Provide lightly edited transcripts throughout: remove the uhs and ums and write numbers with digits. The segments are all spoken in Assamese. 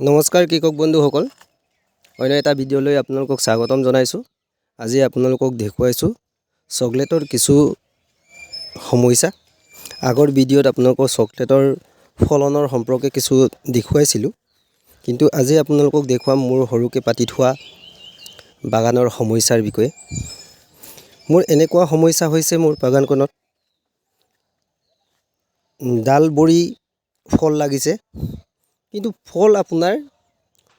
নমস্কাৰ কৃষক বন্ধুসকল, অন্য এটা ভিডিঅ'লৈ আপোনালোকক স্বাগতম জনাইছোঁ। আজি আপোনালোকক দেখুৱাইছোঁ চকলেটৰ কিছু সমস্যা। আগৰ ভিডিঅ'ত আপোনালোকক চকলেটৰ ফলনৰ সম্পৰ্কে কিছু দেখুৱাইছিলোঁ, কিন্তু আজি আপোনালোকক দেখুৱাম মোৰ সৰুকৈ পাতি থোৱা বাগানৰ সমস্যাৰ বিষয়ে। মোৰ এনেকুৱা সমস্যা হৈছে, মোৰ বাগানখনত ডাল বৰি ফল লাগিছে, কিন্তু ফল আপোনাৰ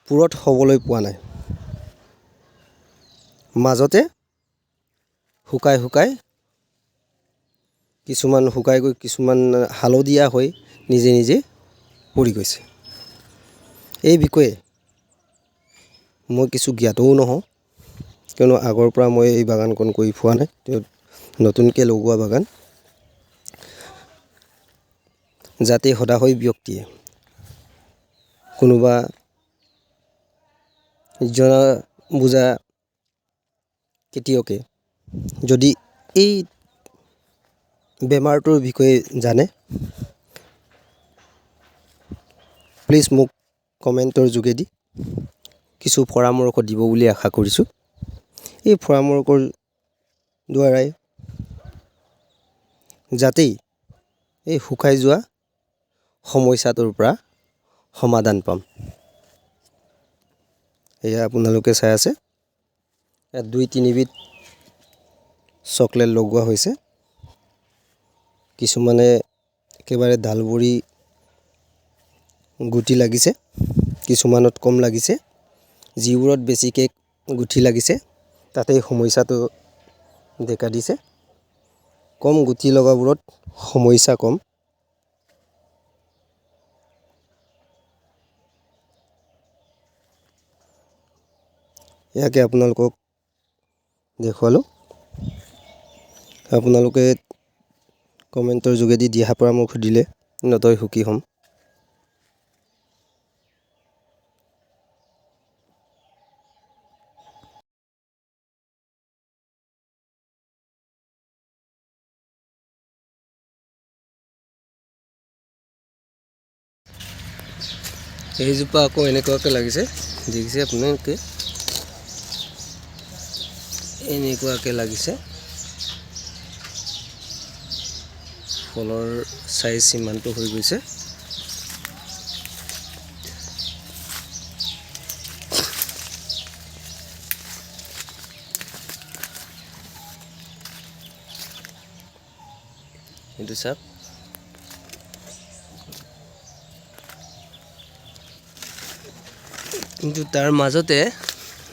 পুৰত হ'বলৈ পোৱা নাই। মাজতে শুকাই কিছুমান শুকাই গৈ কিছুমান হালধীয়া হৈ নিজে নিজে পৰি গৈছে। এই বিষয়ে মই কিছু জ্ঞাতও নহওঁ, কিয়নো আগৰ পৰা মই এই বাগানখন কৰি পোৱা নাই, নতুনকৈ লগোৱা বাগান। যাতে সদাশয় ব্যক্তিয়ে কোনোবা জনা বুজা খেতিয়কে যদি এই বেমাৰটোৰ বিষয়ে জানে, প্লিজ মোক কমেণ্টৰ যোগেদি কিছু পৰামৰ্শ দিব বুলি আশা কৰিছোঁ। এই পৰামৰ্শৰ দ্বাৰাই যাতেই এই শুকাই যোৱা সমস্যাটোৰ পৰা সমাধান পাম। এয়া আপোনালোকে চাই আছে, ইয়াত 2-3 বিধ চকলেট লগোৱা হৈছে। কিছুমানে একেবাৰে ডালবৰি গুটি লাগিছে, কিছুমানত কম লাগিছে। যিবোৰত বেছিকৈ গুটি লাগিছে তাতেই সমস্যাটো দেখা দিছে। কম গুটি লগাবোৰত সমস্যা কম। ইয়াকে আপোনালোকক দেখুৱালোঁ। আপোনালোকে কমেণ্টৰ যোগেদি দিহা পৰামৰ্শ দিলে নথৈ সুখী হ'ম। এইজোপা আকৌ এনেকুৱাকৈ লাগিছে, দেখিছে আপোনালোকে, এনেকুৱাকৈ লাগিছে। ফলৰ চাইজ সিমানটো হৈ গৈছে। কিন্তু চাওক, কিন্তু তাৰ মাজতে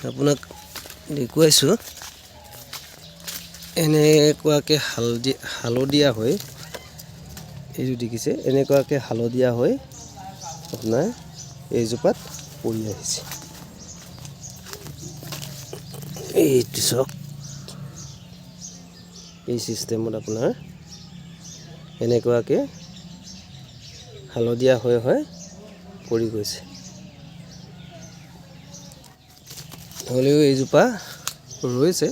আপোনাক দেখুৱাইছোঁ, এনেকুৱাকৈ হালধীয়া হৈ, এইটো দেখিছে, এনেকুৱাকৈ হালধীয়া হৈ আপোনাৰ এইজোপাত পৰি আহিছে। এইটো চাওক, এই চিষ্টেমত আপোনাৰ এনেকুৱাকৈ হালধীয়া হৈ পৰি গৈছে। হ'লেও এইজোপা ৰৈছে।